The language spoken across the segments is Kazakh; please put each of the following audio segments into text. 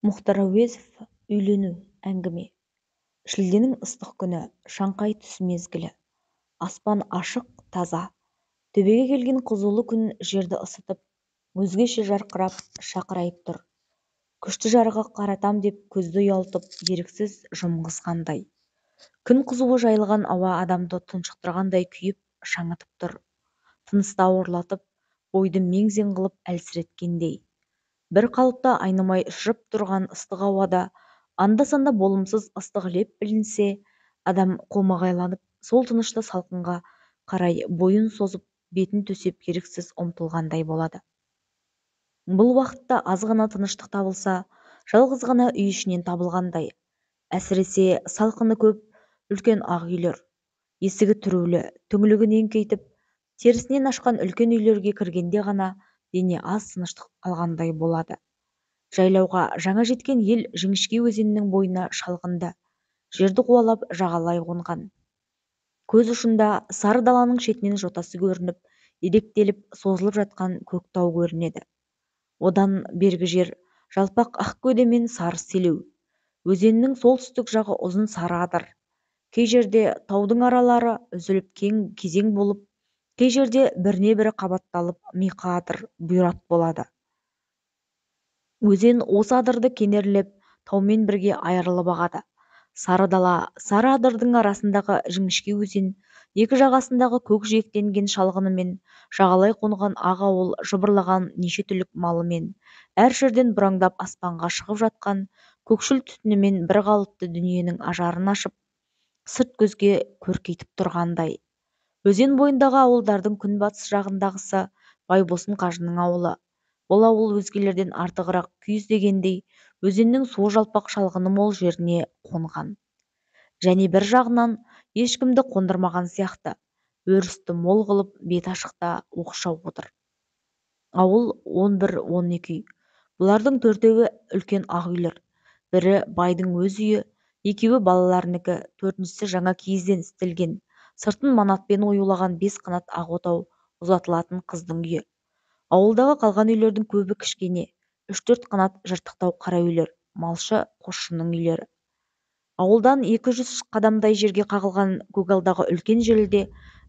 Мұхтар Әуезов үйлену әңгіме. Шілденің ыстық күні, шаңқай түс мезгілі. Аспан ашық, таза. Төбеге келген қызулы күн жерді ысытып, өзгеше жарқырап, шақырайып тұр. Күшті жарығы қаратам деп көзді ұялтып, еріксіз жұмғызғандай. Күн қызуы жайылған ауа адамды тұншықтырғандай күйіп, шаңытып тұр. Тынысты ауырлатып, бойды мең-зең қылып әлсіреткендей. Бір қалыпта айнымай ұшып тұрған ыстық ауада анда-санда болымсыз ыстық леп білінсе, адам қомағайланып, сол тынышты салқынға қарай бойын созып, бетін төсеп еріксіз ұмтылғандай болады. Бұл уақытта аз ғана тыныштық табылса, жалғыз ғана үй ішінен табылғандай. Әсіресе салқыны көп үлкен ақ үйлер, есігі түрулі, түңлігін еңкейтіп, терісінен ашқан үлкен үйлерге кіргенде ғана дене аз тыныштық алғандай болады. Жайлауға жаңа жеткен ел жіңішке өзеннің бойына шалғынды, жерді қуалап жағалай қонған. Көз ұшында сары даланың шетінен жотасы көрініп, иректеліп созылып жатқан көктау көрінеді. Одан бергі жер жалпақ ақ көде мен сары селеу. Өзеннің солтүстік жағы ұзын сары адыр. Кей жерде таудың аралары үзіліп кезең болып, кей жерде біріне бірі қабатталып миқа адыр, бұйрат болады. Өзен осы адырды кенерлеп, таумен бірге айырылып ағады. Сары дала, сары адырдың арасындағы жіңішке өзен, екі жағасындағы көк жиектенген шалғынымен, жағалай қонған ақ ауыл жыбырлаған неше түлік малымен, әр жерден бұраңдап аспанға шығып жатқан көкшіл түтінімен бір қалыпты дүниенің ажарын ашып, сырт көзге көркейтіп тұрғандай. Өзен бойындағы ауылдардың күнбатыс жағындағысы Байбосын қажының ауылы. Бұл ауыл өзгелерден артығырақ күйіз дегендей, өзеннің су жалпақ шалғыны мол жеріне қонған. Және бір жағынан ешкімді қондырмаған сияқты, өрісті мол қылып бет ашықта оқшау отыр. Ауыл 11-12 үй. Бұлардың төртеуі үлкен ақ үйлер. Бірі байдың өз үйі, екеуі балаларынікі, төртіншісі жаңа киізден істелген, сыртын манатпен оюлаған 5 қанат ақ отау ұзатылатын қыздың үйі. Ауылдағы қалған үйлердің көбі кішкене, 3-4 қанат жыртықтау қара үйлер, малшы қосшының үйлері. Ауылдан 200 қадамдай жерге қағылған көгалдағы үлкен желіде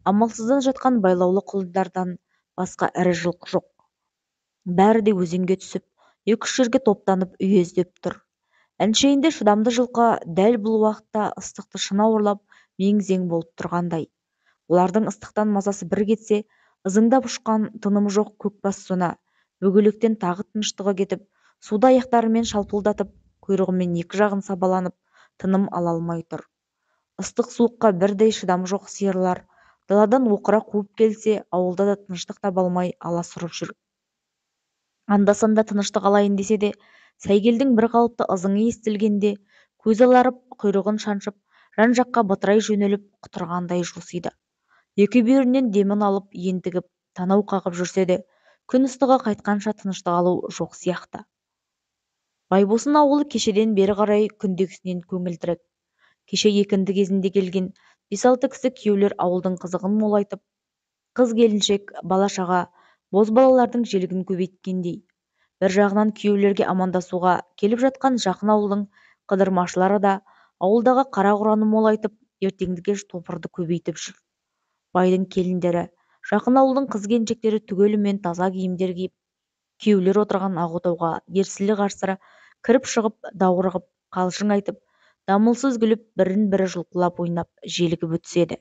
амалсыздан жатқан байлаулы құлындардан басқа ірі жылқы жоқ. Бәрі де өзенге түсіп, 2-3 жерге топтанып үйездеп тұр. Әншейінде шыдамды жылқы дәл бұл уақытта ыстықты шын ауырлап мең-зең болып тұрғандай. Олардың ыстықтан мазасы бір кетсе, ызыңдап ұшқан тынымы жоқ көкбас сона, бөгелектен тағы тыныштығы кетіп, суда аяқтарымен шалпылдатып, құйрығымен екі жағын сабаланып, тыным ала алмай тұр. Ыстық суыққа бірдей шыдамы жоқ сиырлар даладан оқыра қуып келсе, ауылда да тыныштық таба алмай аласұрып жүр. Анда-санда тыныштық алайын десе де, сәйгелдің бір қалыпты ызыңы естілгенде, көз аларып, құйрығын шаншып, жан-жаққа бытырай жөнеліп құтырғандай жосиды. Екі бүйірінен демін алып, ентігіп, танау қағып жүрсе де, күн ыстығы қайтқанша тыныштық алу жоқ сияқты. Байбосын ауылы кешеден бері қарай күндегісінен көңілдірек. Кеше екінді кезінде келген 5-6 кісі күйеулер ауылдың қызығын молайтып, қыз келіншек, бала-шаға, бозбалалардың желігін көбейткендей. Бір жағынан күйеулерге амандасуға келіп жатқан жақын ауылдың қыдырмашылары да ауылдағы қара құраны молайтып, ертеңді-кеш топырды көбейтіп жүр. Байдың келіндері, жақын ауылдың қыз-келіншектері түгелімен таза киімдер киіп, күйеулер отырған ақ отауға ерсілі-қарсылы кіріп шығып, даурығып, қалжың айтып, дамылсыз күліп, бірін-бірі жұлқылап ойнап, желігіп өтіседі.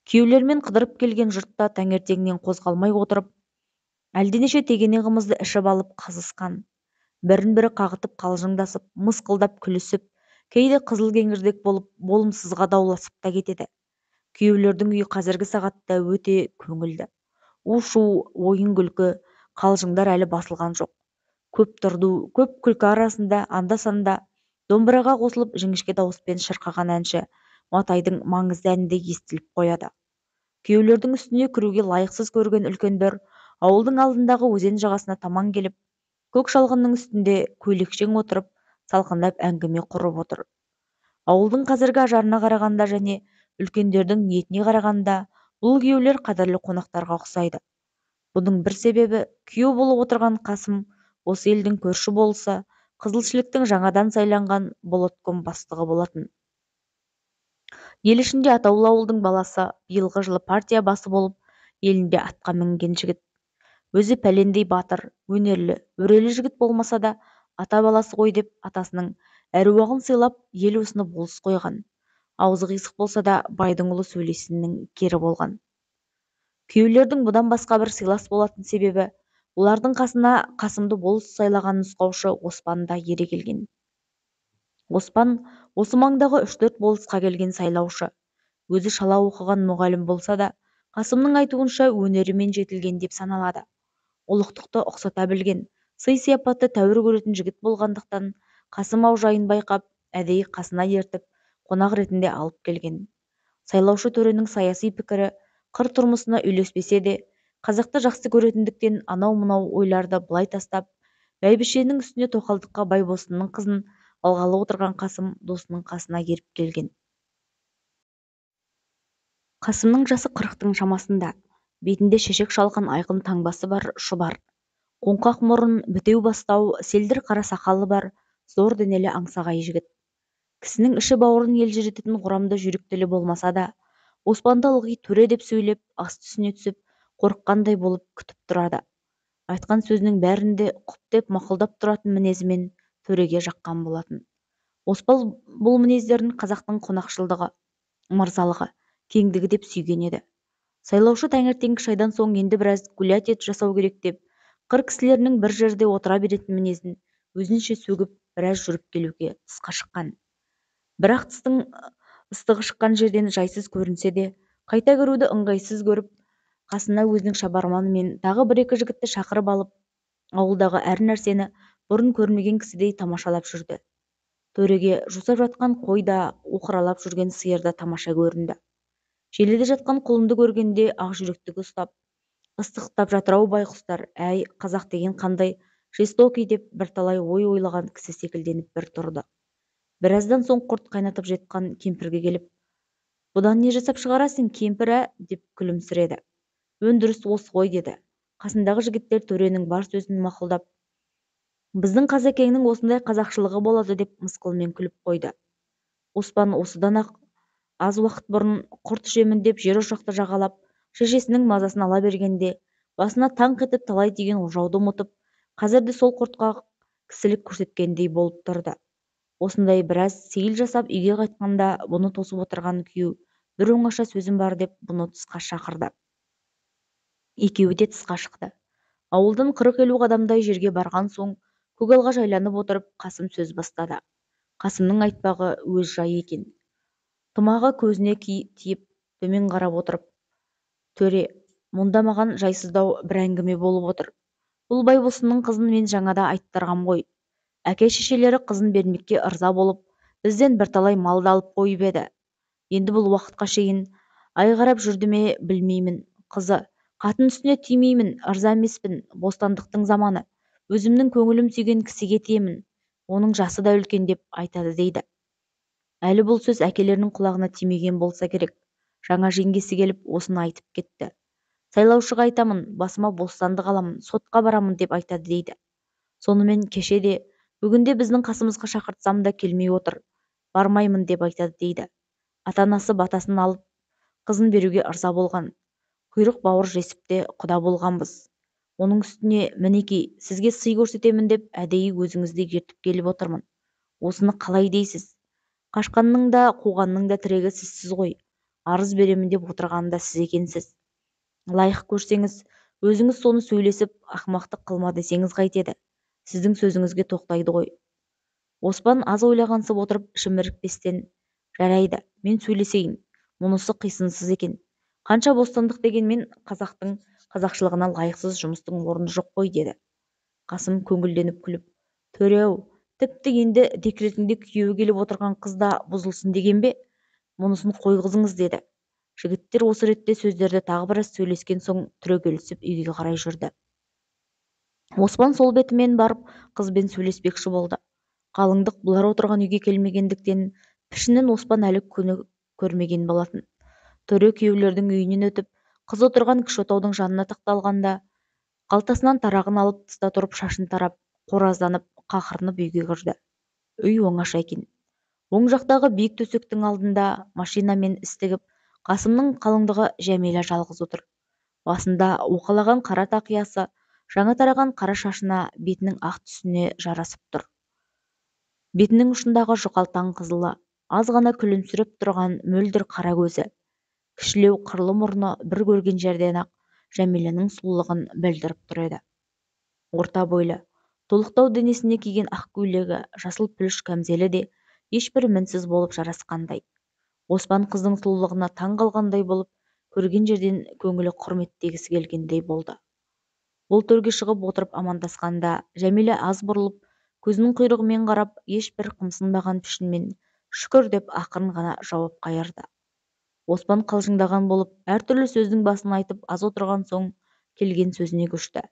Күйеулермен қыдырып келген жұртта таңертеңнен қозғалмай отырып, әлденеше тегене қымызды ішіп алып қызысқан. Бірін-бірі қағытып қалжыңдасып, мысқылдап күлісіп, кейде қызыл кеңірдек болып, болымсызға дауласып та кетеді. Күйеулердің үйі қазіргі сағатта өте көңілді. У-шу, ойын-күлкі, қалжыңдар әлі басылған жоқ. Көп тұрду, көп күлкі арасында анда-санда домбыраға қосылып жіңішке дауыспен шырқаған әнші Матайдың маңызды әні де естіліп қояды. Күйеулердің үстіне кіруге лайықсыз көрген үлкендер ауылдың алдындағы өзен жағасына таман келіп, көк шалғынның үстінде көйлекшең отырып, салқындап әңгіме құрып отыр. Ауылдың қазіргі ажарына қарағанда және үлкендердің ниетіне қарағанда бұл күйеулер қадірлі қонақтарға ұқсайды. Бұның бір себебі күйеу болып отырған Қасым осы елдің көрші болысы қызылшіліктің жаңадан сайланған болотком бастығы болатын. Ел ішінде атаулы ауылдың баласы, биылғы жылы партия басы болып, елінде атқа мінген жігіт. Өзі пәлендей батыр, өнерлі, өрелі жігіт болмаса да, ата баласы ғой деп атасының әруағын сыйлап, ел осыны болыс қойған. Аузы қисық болса да, байдың ұлы сөйлесінің кері болған. Күйеулердің бұдан басқа бір сыйлас болатын себебі, олардың қасына Қасымды болыс сайлаған нұсқаушы Оспан да ере келген. Оспан осы маңдағы 3-4 болысқа келген сайлаушы. Өзі шала оқыған мұғалім болса да, Қасымның айтуынша өнерімен жетілген деп саналады. Ұлықтықты ұқсата білген, сый-сияпатты тәуір көретін жігіт болғандықтан, Қасым аужайын байқап, әдейі қасына ертіп, қонақ ретінде алып келген. Сайлаушы төренің саяси пікірі қыр тұрмысына үйлеспесе де, қазақты жақсы көретіндіктен анау-мынау ойларды былай тастап, бәйбішенің үстіне тоқалдыққа Байбосынның қызын алғалы отырған Қасым досының қасына еріп келген. Қасымның жасы 40-тың шамасында, бетінде шешек шалған айқын таңбасы бар шұбар, қоңқақ мұрын, бітеу бастау, селдір қара сақалы бар, зор денелі аңсағай жігіт. Кісінің іші бауырын елжірететін құрамды жүйріктілі болмаса да, Оспанды ылғи төре деп сөйлеп, асты-үстіне түсіп, қорыққандай болып күтіп тұрады. Айтқан сөзінің бәрінде құптеп мақұлдап тұратын мінезімен төреге жаққан болатын. Оспан бұл мінездерін қазақтың қонақшылдығы, мырзалығы, кеңдігі деп сүйген еді. Сайлаушы таңертеңгі шайдан соң енді біраз гулять ет жасау керек деп, қыр кісілерінің бір жерде отыра беретін мінезін өзінше сөгіп, біраз жүріп келуге тысқа шыққан. Бірақ тыстың ыстығы шыққан жерден жайсыз көрінсе де, қайта кіруді ыңғайсыз көріп, қасына өзінің шабарманымен тағы 1-2 жігітті шақырып алып, ауылдағы әр нәрсені бұрын көрмеген кісідей тамашалап жүрді. Төреге жусап жатқан қой да, оқыралап жүрген сиыр да тамаша көрінді. Желеде жатқан құлынды көргенде ақ жүректігі ұстап, ыстықтап жатыр-ау байқұстар, әй, қазақ деген қандай жестокий деп бірталай ой ойлаған кісі секілденіп бір тұрды. Біраздан соң құрт қайнатып жетқан кемпірге келіп, бұдан не жасап шығарасың, кемпір, деп күлімсіреді. Өндіріс осы ғой, деді. Қасындағы жігіттер төренің бар сөзін мақұлдап, біздің қазекеңнің осындай қазақшылығы болады деп мысқылмен күліп қойды. Оспан осыдан аз уақыт бұрын құрт жемін деп жер ошақты жағалап, шешесінің мазасын ала бергенде, басына таңқ етіп талай тиген ожауды ұмытып, қазірде сол құртқа кісілік көрсеткендей болып тұрды. Осындай біраз сейіл жасап үйге қайтқанда, бұны тосып отырған күйеу бір оңаша сөзім бар деп бұны тысқа шақырды. Екеуі де тысқа шықты. Ауылдан 40-50 қадамдай жерге барған соң, көгалға жайланып отырып, Қасым сөз бастады. Қасымның айтпағы өз жайы екен. Тымағы көзіне тиіп, төмен қарап отырып, төре, мұнда маған жайсыздау бір әңгіме болып отыр. Бұл Байбосынның қызын мен жаңада айттырғам ғой. Әке-шешелері қызын бермекке ырза болып, бізден бірталай малды алып қойып еді. Енді бұл уақытқа шейін ай қарап жүрді ме білмеймін. Қызы, қатын үстіне тимеймін, ырза емеспін, бостандықтың заманы. Өзімнің көңілім сүйген кісіге тиемін. Оның жасы да үлкен деп айтады дейді. Әлі бұл сөз әкелерінің құлағына тимеген болса керек. Жаңа жеңгесі келіп осыны айтып кетті. Сайлаушыға айтамын, басыма бостандық аламын, сотқа барамын деп айтады дейді. Сонымен кеше де, бүгінде біздің қасымызға шақыртсам да келмей отыр. Бармаймын деп айтады дейді. Ата-анасы батасын алып, қызын беруге ырза болған. Құйрық бауыр жесіпте құда болғанбыз. Оның үстіне, мінекей, сізге сый көрсетемін деп әдейі өзіңізді ертіп келіп отырмын. Осыны қалай дейсіз? Қашқанның да, қуғанның да тірегі сізсіз ғой. Арыз беремін деп отырған да сіз екенсіз. Лайық көрсеңіз, өзіңіз соны сөйлесіп, ақымақтық қылма десеңіз қайтеді. Сіздің сөзіңізге тоқтайды ғой. Оспан аз ойлағансып отырып шімірікпестен, жарайды, мен сөйлесейін. Мұнысы қисынсыз екен. Қанша бостандық дегенмен қазақтың қазақшылығына лайықсыз жұмыстың орны жоқ қой, деді. Қасым көңілденіп күліп, төре-ау, тіпті енді декретінде күйеуі келіп отырған қыз да бұзылсын деген бе? Мұнысын қойғызыңыз, деді. Жігіттер осы ретте сөздерді тағы біраз сөйлескен соң түрегелісіп үйге қарай жүрді. Оспан сол бетімен барып қызбен сөйлеспекші болды. Қалыңдық бұлар отырған үйге келмегендіктен пішінін Оспан әлі күні көрмеген болатын. Төре күйеулердің үйінен өтіп, қыз отырған кіші отаудың жанына тықталғанда, қалтасынан тарағын алып тыста тұрып шашын тарап, қоразданып, қақырынып үйге кірді. Үй оңаша екен. Оң жақтағы биік төсектің алдында машинамен істігіп Қасымның қалыңдығы Жәмила жалғыз отыр. Басында уқалаған қара тақиясы жаңа тараған қара шашына, бетінің ақ түсіне жарасып тұр. Бетінің ұшындағы жұқалтаң қызылы, аз ғана күлімсіреп тұрған мөлдір қара көзі, кішілеу қырлы мұрны бір көрген жерден-ақ Жәмиланың сұлулығын білдіріп тұр еді. Орта бойлы, толықтау денесіне киген ақ көйлегі, жасыл пүліш кәмзелі де ешбір мінсіз болып жарасқандай. Оспан қыздың сұлулығына таң қалғандай болып, көрген жерден көңілі құрметтегісі келгендей болды. Бұл төрге шығып отырып амандасқанда Жәмила аз бұрылып, көзінің құйрығымен қарап, ешбір қымсынбаған пішінмен шүкір деп ақырын ғана жауап қайырды. Оспан қалжыңдаған болып, әртүрлі сөздің басын айтып аз отырған соң келген сөзіне көшті.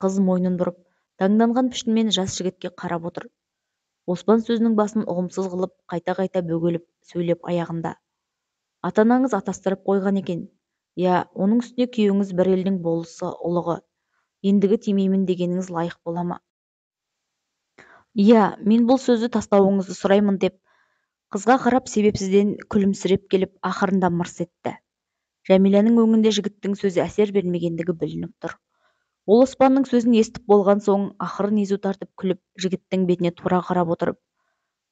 Қыз мойнын бұрып, таңданған пішінмен жас жігітке қарап отыр. Оспан сөзінің басын ұғымсыз қылып, қайта-қайта бөгеліп сөйлеп аяғында: ата-анаңыз атастырып қойған екен. Я, оның үстіне күйеуіңіз бір елдің болысы, ұлығы. Ендігі тимеймін дегеніңіз лайық бола ма? Я, мен бұл сөзді тастауыңызды сұраймын деп, қызға қарап себепсізден күлімсіреп келіп, ақырында мырс етті. Жәмиланың өңінде жігіттің сөзі әсер бермегендігі білініп тұр. Ол Оспанның сөзін естіп болған соң, ақырын езу тартып күліп, жігіттің бетіне тура қарап отырып: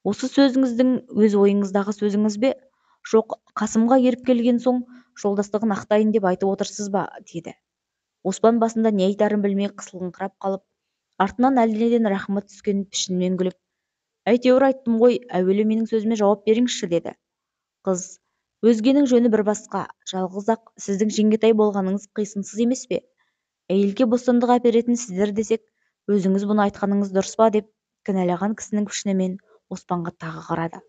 осы сөзіңіздің өз ойыңыздағы сөзіңіз бе? Жоқ, Қасымға еріп келген соң, жолдастығын ақтайын деп айтып отырсыз ба? Деді. Оспан басында не айтарын білмей қысылыңқырап қалып, артынан әлденеден рахымы түскен пішінмен күліп: әйтеуір айттым ғой, әуелі менің сөзіме жауап беріңізші, деді. Қыз: өзгенің жөні бір басқа, жалғыз-ақ сіздің жеңгетай болғаныңыз қисынсыз емес пе? Әйелге бостандық әперетін сіздер десек, өзіңіз бұны айтқаныңыз дұрыс па, деп кінәлаған кісінің пішінімен Оспанға тағы қарады.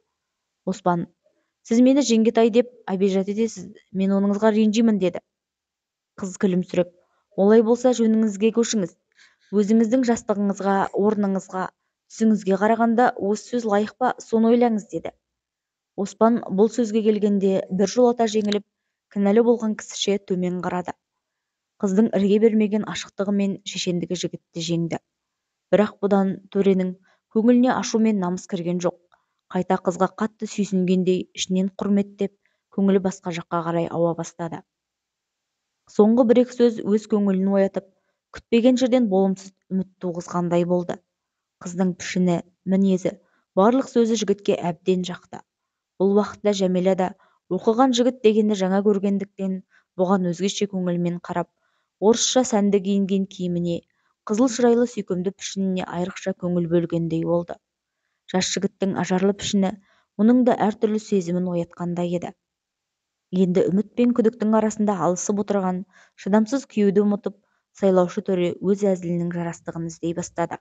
Оспан: сіз мені жеңгетай деп обижать етесіз, мен оныңызға ренжимін, деді. Қыз күлімсіреп: олай болса жөніңізге көшіңіз. Өзіңіздің жастығыңызға, орныңызға, түсіңізге қарағанда осы сөз лайық па, соны ойлаңыз, деді. Оспан бұл сөзге келгенде біржолата жеңіліп, кінәлі болған кісіше төмен қарады. Қыздың ірге бермеген ашықтығы мен шешендігі жігітті жеңді. Бірақ бұдан төренің көңіліне ашу мен намыс кірген жоқ. Қайта қызға қатты сүйсінгендей, ішінен құрметтеп, көңілі басқа жаққа қарай ауа бастады. Соңғы бір-екі сөз өз көңілін оятып, күтпеген жерден болымсыз үміт туғызғандай болды. Қыздың пішіні, мінезі, барлық сөзі жігітке әбден жақты. Бұл уақытта Жәмила да оқыған жігіт дегенді жаңа көргендіктен бұған өзгеше көңілмен қарап, орысша сәнді киінген киіміне, қызыл шырайлы сүйкімді пішініне айрықша көңіл бөлгендей болды. Жас жігіттің ажарлы пішіні мұның да әртүрлі сезімін оятқандай еді. Енді үміт пен күдіктің арасында алысып отырған шыдамсыз күйеуді ұмытып, сайлаушы төре өз әзілінің жарастығын іздей бастады.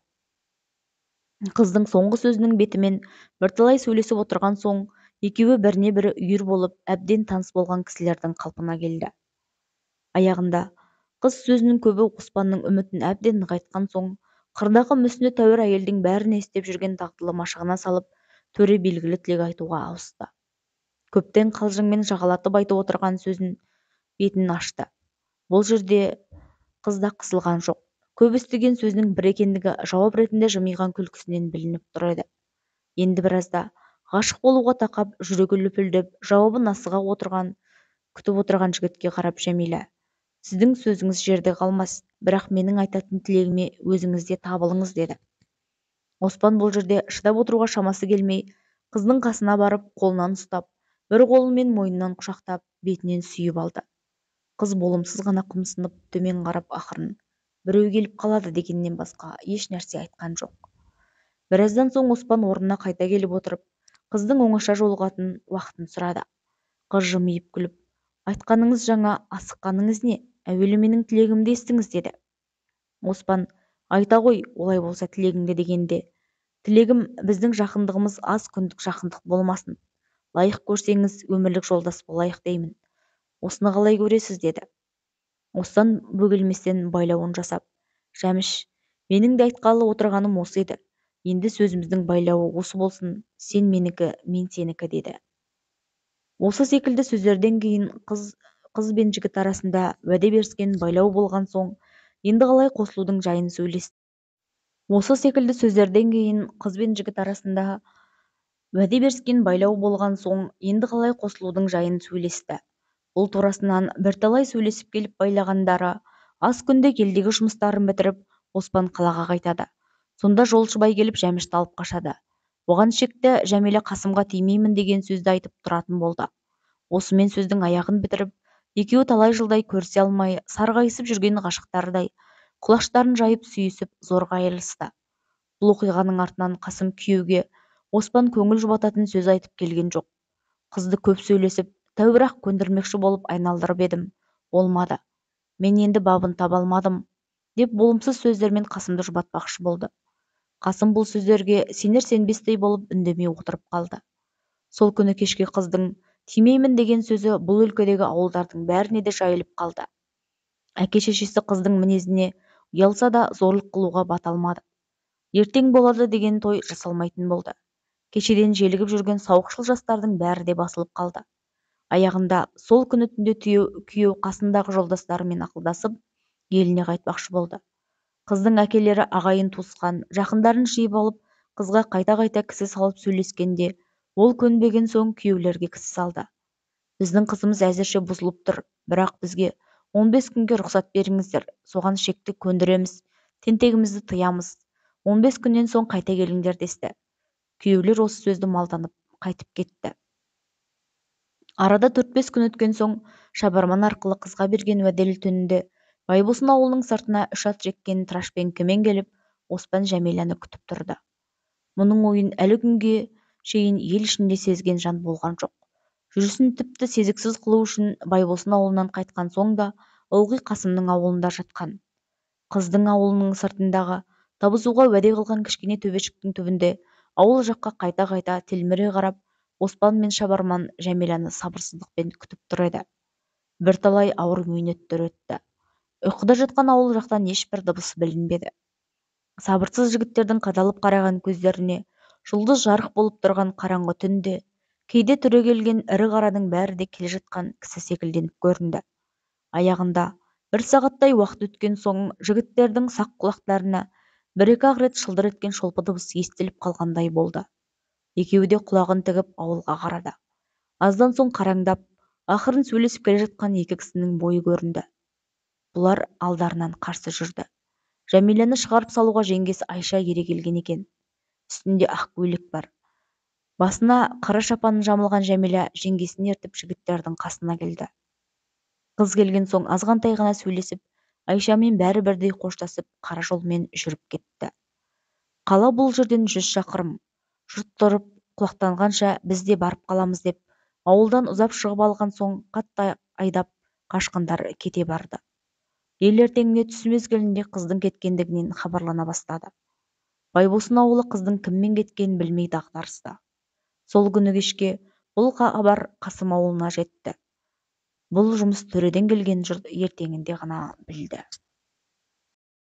Қыздың соңғы сөзінің бетімен бірталай сөйлесіп отырған соң, екеуі біріне бірі үйір болып, әбден таныс болған кісілердің қалпына келді. Аяғында қыз сөзінің көбі Оспанның үмітін әбден нығайтқан соң, қырдағы мүсіні тәуір әйелдің бәріне істеп жүрген дағдылы машығына салып, төре белгілі тілек айтуға ауысты. Көптен қалжыңмен жағалатып айтып отырған сөзін бетін ашты. Бұл жерде қыз да қысылған жоқ. Көп естіген сөзінің бір екендігі жауап ретінде жымиған күлкісінен білініп тұр еді. Енді біразда ғашық болуға тақап, жүрегі лүпілдеп, жауабын асыға күтіп отырған жігітке қарап Жәмила: сіздің сөзіңіз жерде қалмас, бірақ менің айтатын тілегіме өзіңізде табылыңыз, деді. Оспан бұл жерде шыдап отыруға шамасы келмей, қыздың қасына барып, қолынан ұстап, бір қолымен мойнынан құшақтап, бетінен сүйіп алды. Қыз болымсыз ғана қымсынып, төмен қарап ақырын: біреу келіп қалады дегеннен басқа еш нәрсе айтқан жоқ. Біраздан соң Оспан орнына қайта келіп отырып, қыздың оңаша жолығатын уақытын сұрады. Қыз жымиып күліп: айтқаныңыз жаңа, асыққаныңыз не? Әуелі менің тілегімді естіңіз, деді. Оспан: айта ғой, олай болса тілегіңді дегенде. Тілегім біздің жақындығымыз аз күндік жақындық болмасын. Лайық көрсеңіз, өмірлік жолдас болайық деймін. Осыны қалай көресіз, деді. Осыдан бөгелместен байлауын жасап: Жәміш, менің де айтқалы отырғаным осы еді. Енді сөзіміздің байлауы осы болсын, сен менікі, мен сенікі, деді. Осы секілді сөздерден кейін қыз бен жігіт арасында уәде беріскен байлау болған соң, енді қалай қосылудың жайын сөйлесті. осы секілді сөздерден кейін қыз бен жігіт арасында уәде беріскен байлау болған соң енді қалай қосылудың жайын сөйлесті. Бұл турасынан бірталай сөйлесіп келіп байлағандары аз күнде елдегі жұмыстарын бітіріп оспан қалаға қайтады. Сонда жолшыбай келіп жәмішті алып қашады. Оған шекті Жәмилә Қасымға тимеймін деген сөзді айтып тұратын болды. Осымен сөздің аяғын бітіріп, екеуі талай жылдай көрісе алмай сарғайысып жүрген ғашықтардай құлаштарын жайып сүйісіп зорға айырылысты. Бұл оқиғаның артынан Қасым күйеуге оспан көңіл жұбататын сөз айтып келген жоқ. Қызды көп сөйлесіп, тәубірақ көндірмекші болып айналдырып едім. Болмады. Мен енді бабын таба алмадым, деп болымсыз сөздермен Қасымды жұбатпақшы болды. Қасым бұл сөздерге сенер-сенбестей болып үндемей отырып қалды. Сол күні кешке қыздың тимеймін деген сөзі бұл өлкедегі ауылдардың бәріне де жайылып қалды. Әке-шешесі қыздың мінезіне ұялса да зорлық қылуға бата алмады. Ертең болады деген той жасалмайтын болды. Кешеден желігіп жүрген сауықшыл жастардың бәрі де басылып қалды. Аяғында сол күні түнде күйеу қасындағы жолдастарымен ақылдасып, еліне қайтпақшы болды. Қыздың әкелері ағайын туысқан, жақындарын жиып алып, қызға қайта-қайта кісі салып сөйлескенде, ол көнбеген соң күйеулерге кісі салды. Біздің қызымыз әзірше бұзылып тұр, бірақ бізге 15 күнге рұқсат беріңіздер, соған шекті көндіреміз, тентегімізді тыямыз. 15 күннен соң қайта келіңдер десті. Күйеулер осы сөзді малданып қайтып кетті. Арада 4-5 күн өткен соң шабарман арқылы қызға берген уәделі түнінде Байбосын ауылының сыртына 3 ат жеккен трашпеңкемен келіп, Оспан Жәмиләні күтіп тұрды. Мұның ойын әлі күнге шейін ел ішінде сезген жан болған жоқ. Жүрісін тіпті сезіксіз қылу үшін Байбосын ауылынан қайтқан соң да ылғи Қасымның ауылында жатқан. Қыздың ауылының сыртындағы табысуға уәде қылған кішкене төбешіктің түбінде ауыл жаққа қайта-қайта телміре қарап, Оспан мен шабарман Жәмиләні сабырсыздықпен күтіп тұр еді. Бірталай ауыр мүйнеттер өтті. Ұйқыда жатқан ауыл жақтан ешбір дыбыс білінбеді. Сабырсыз жігіттердің қадалып қараған көздеріне жұлдыз жарық болып тұрған қараңғы түнде кейде түрегелген ірі қараның бәрі де келе жатқан кісі секілденіп көрінді. Аяғында 1 сағаттай уақыт өткен соң жігіттердің сақ құлақтарына 1-2 ақ рет шылдыр еткен шолпы дыбыс естіліп қалғандай болды. Екеуі де құлағын тігіп ауылға қарады. Аздан соң қараңдап, ақырын сөйлесіп келе жатқан екі кісінің бойы көрінді. Бұлар алдарынан қарсы жүрді. Жәмиләні шығарып салуға жеңгесі Айша ере келген екен. Үстінде ақ көйлек бар. Басына қара шапанын жамылған Жәмилә жеңгесін ертіп жігіттердің қасына келді. Қыз келген соң азғантай ғана сөйлесіп, Айшамен бәрі бірдей қоштасып, қара жолмен жүріп кетті. Қала бұл жерден 100 шақырым. Жұрт тұрып құлақтанғанша біз де барып қаламыз деп, ауылдан ұзап шығып алған соң қатты айдап қашқындар кете барды. Ел ертеңіне түс мезгілінде қыздың кеткендігінен хабарлана бастады. Байбосын ауылы қыздың кіммен кеткенін білмей дағдарысты. Сол күні кешке бұл хабар Қасым ауылына жетті. Бұл жұмыс төреден келген жұрт ертеңінде ғана білді.